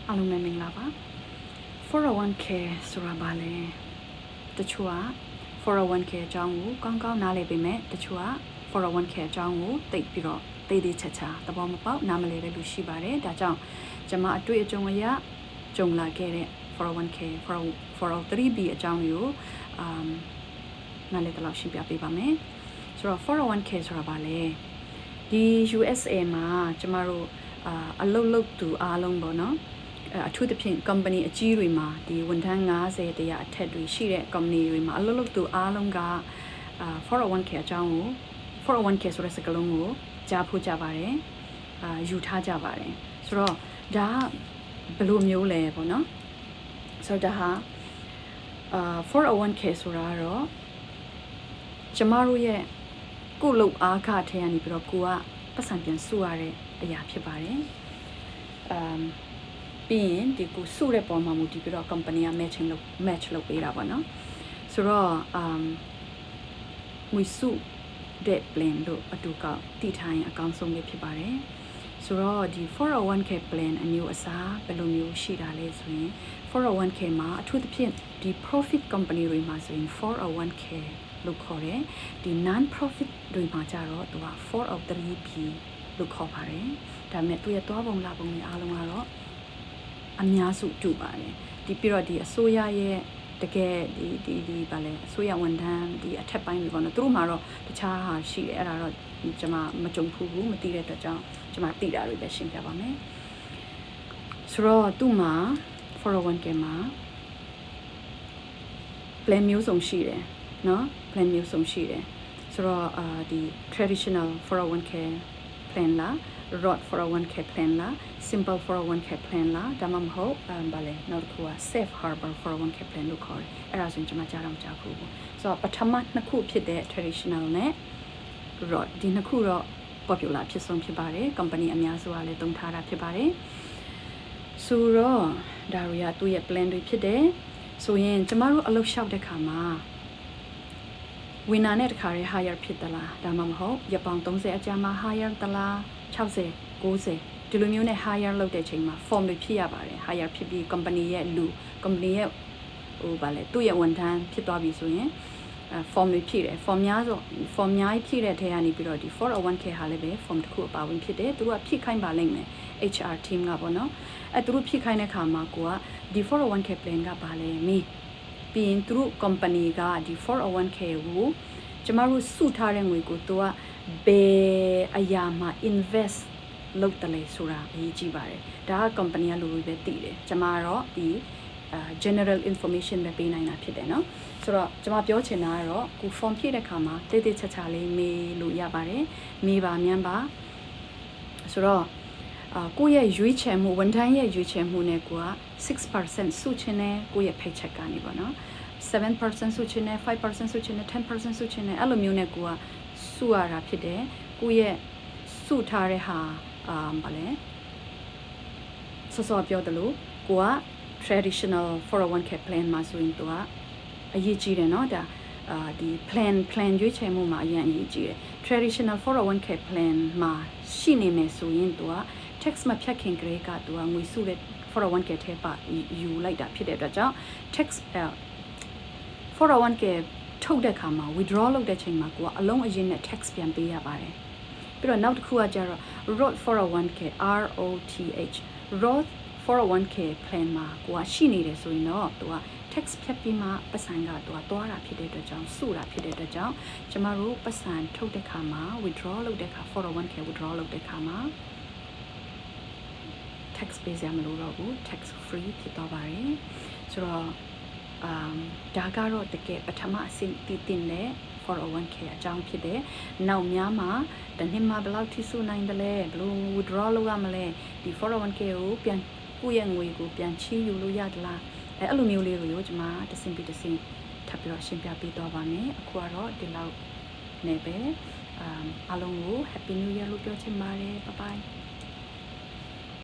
အားလုံးပဲမင်္ဂလာပါ 401k ဆိုတာဘာလဲတချို့က 401k အကြောင်းကိုကောင်းကောင်းနားလည်ပေမဲ့တချို့က 401k အကြောင်းကိုသိပြီးတော့သေးချာသဘောမပေါက်နားမလည်တဲ့လူရှိပါတယ်ဒါကြောင့်ကျွန်မအတွေ့အကြုံအရကြုံလာခဲ့တဲ့ 401k 403b အကြောင်းကိုနားလည်တော့ရှင်းပြပေးပါမယ်ဆိုတော့ 401k ဆိုတာဘာလဲဒီ USA မှာကျမတို့အလုပ်လုပ်သူအားလုံးပေါ့နော်အထူးသဖြင့် company အကြီးတွေမှာဒီဝန်ထမ်း90တရားအထက်တွေရှိတဲ့ company တွေမှာအလုပ်လုပ်သူအားလုံးက401k အကြောင်းကို 401k ဆိုတဲ့စကားလုံးကိုကြားဖို့ကြပါတယ်ယူထားကြပါတယ်ဆိုတော့ဒါဘယ်လိုမျိုးလဲပေါ့နော်ဆိုတော့ဒါဟာ401k ဆိုတာတော့ကျမတို့ရဲ့ကိုယ်လုပ်အားခထဲကနေပြီးတော့ကိုကပတ်စံပြန်စုရတဲ့အရာဖြစ်ပါတယ်ပြီးရင်ဒီကိုစုတဲ့ပုံမှာမူတည်ပြီးတော့ company က match လုပ်ပေးတာပေါ့နော်ဆိုတော့ငွေစုတဲ့ plan လို့အတူကတည်ထားရင်အကောင်းဆုံးပဲဖြစ်ပါတယ်ဆိုတော့ဒီ 401k plan အမျိုးအစားဘယ်လိုမျိုးရှိတာလဲဆိုရင် 401k မှာအထူးသဖြင့်ဒီ profit company တွေမှာဆိုရင် 401k လို့ခေါ်တယ်ဒီ non profit တွေမှာကြတော့သူက 403b လို့ခေါ်ပါတယ်ဒါပေမဲ့သူရဲ့သွားပုံလာပုံတွေအားလုံးကတော့အများစုတူပါတယ်ဒီပြီးတော့ဒီအစိုးရရဲ့တကယ်ဒီဗာလဲအစိုးရဝန်ထမ်းဒီအထက်ပိုင်းတွေပေါ့နော်သူတို့မှာတော့တခြားဟာရှိတယ်အဲ့ဒါတော့ကျွန်မမကြုံဘူးမသိတဲ့အတွက်ကြောင့်ကျွန်မသိတာတွေပဲရှင်းပြပါမယ်ဆိုတော့သူ့မှာ 401k မှာ plan မျိုးစုံရှိတယ်နော် plan မျိုးစုံရှိတယ်ဆိုတော့ဒီ traditional 401k plan လား Roth 401k plan လား simple 401k plan လားဒါမှမဟုတ်ဗာလဲနောက်တစ်ခုက safe harbor 401k plan လို့ခေါ်တယ်အဲ့ဒါဆိုရင်ကျွန်မကြားတော့ကြားဘူးဆိုတော့ပထမနှစ်ခုဖြစ်တဲ့ traditional နဲ့ Roth ဒီနှစ်ခုတော့ popular ဖြစ်ဆုံးဖြစ်ပါတယ် company အများစုကလည်းသုံးထားတာဖြစ်ပါတယ်ဆိုတော့ဒါတွေကသူ့ရဲ့ plan တွေဖြစ်တယ်ဆိုရင်ကျမတို့အလုပ်လျှောက်တဲ့ခါမှာwinner နဲ့တခါရဲ hire ဖြစ်သလားဒါမှမဟုတ်ရပောင်30အကြာမှာ hire သလား60 90ဒီလိုမျိုးနဲ့ hire လုပ်တဲ့ချိန်မှာ form တွေဖြစ်ရပါတယ် hire ဖြစ်ပြီး company ရဲ့လူ company ရဲ့ဟိုဗာလဲသူ့ရဲ့ဝန်ထမ်းဖြစ်သွားပြီဆိုရင်form တွေဖြည့်တယ် form များဆို form များဖြည့်တဲ့ထဲကနေပြီးတော့ဒီ 401k ဟာလည်းပဲ form တစ်ခုအပါဝင်ဖြစ်တယ်သူကဖြည့်ခိုင်းပါလိမ့်မယ် HR team ကပေါ့နော်သူတို့ဖြည့်ခိုင်းတဲ့ခါမှာကိုကဒီ 401k plan ကပါလဲမင်းပြီးရင်သူတို့ company ကဒီ 401k ကိုကျမတို့စုထားတဲ့ငွေကိုသူကဘယ်အရာမှာ invest လုပ်တယ်လဲဆိုတာအရေးကြီးပါတယ်ဒါက company ကလူတွေပဲသိတယ်ကျမတော့ဒီgeneral information ပဲပေးနိုင်တာဖြစ်တယ်เนาะဆိုတော့ကျွန်မပြောချင်တာကတော့ကို form ဖြည့်တဲ့ခါမှာတိတ်တိတ်ချာချာလေးမေးလို့ရပါတယ်မေးပါမြန်ပါဆိုတော့ကိုယ့်ရဲ့ရွေးချယ်မှုဝန်ထမ်းရဲ့ရွေးချယ်မှုနဲ့ကိုက 6% စုချင်တယ်ကိုယ့်ရဲ့ paycheck ကနေပေါ့နော် 7% စုချင်တယ် 5% စုချင်တယ် 10% စုချင်တယ်အဲ့လိုမျိုးနဲ့ကိုကစုရတာဖြစ်တယ်ကိုယ့်ရဲ့စုထားတဲ့ဟာဗာလဲစောပြောတယ်လို့ကိုကtraditional 401k plan မှာဆိုရင်သူကအရေးကြီးတယ်เนาะဒါဒီ plan ရွေးချယ်မှုမှာအရင်အရေးကြီးတယ် traditional 401k plan မှာရှိနေမယ်ဆိုရင်သူက tax မဖြတ်ခင်ကလေးကသူကငွေစုတဲ့ 401k ထဲပါယူလိုက်တာဖြစ်တဲ့အတွက်ကြောင့် tax 401k ထုတ်တဲ့ခါမှာ withdraw လုပ်တဲ့ချိန်မှာကိုကအလုံးအရင်နဲ့ tax ပြန်ပေးရပါတယ်ပြီးတော့နောက်တစ်ခုကကျတော့ Roth 401k ROTH Roth 401k plan မှာကိုကရှိနေတယ်ဆိုရင်တော့သူက tax ဖြတ်ပြီးမှပတ်စံကသူကသွားတာဖြစ်တဲ့အတွက်ကြောင့်စုတာဖြစ်တဲ့အတွက်ကြောင့်ကျမတို့ပတ်စံထုတ်တဲ့ခါမှာ withdraw လုပ်တဲ့ခါ 401k withdraw လုပ်တဲ့ခါမှာ tax ပေးစရာမလိုတော့ဘူး tax free ဖြစ်သွားပါတယ်ဆိုတော့ဒါကတော့တကယ်ပထမအဆင့်တည်တင်တဲ့ 401k အကြောင်းဖြစ်တယ်။နောက်များမှာတနှစ်မှာဘယ်လောက်ထိစုနိုင်တယ်လဲဘယ်လို withdraw လုပ်ရမလဲဒီ 401k ကိုပြန်ကိုယ့်ရဲ့ငွေကိုပြန်ချီးယူလို့ရတယ်လားအဲ့လိုမျိုးလေးတွေကိုကျွန်မတစ်စင်ပြီးတစ်စင်ထပ်ပြီးတော့ရှင်းပြပေးသွားပါမယ်။အခုကတော့ဒီလောက်နဲ့ပဲအားလုံးကို Happy New Year လို့ပြောချင်ပါတယ်။ Bye bye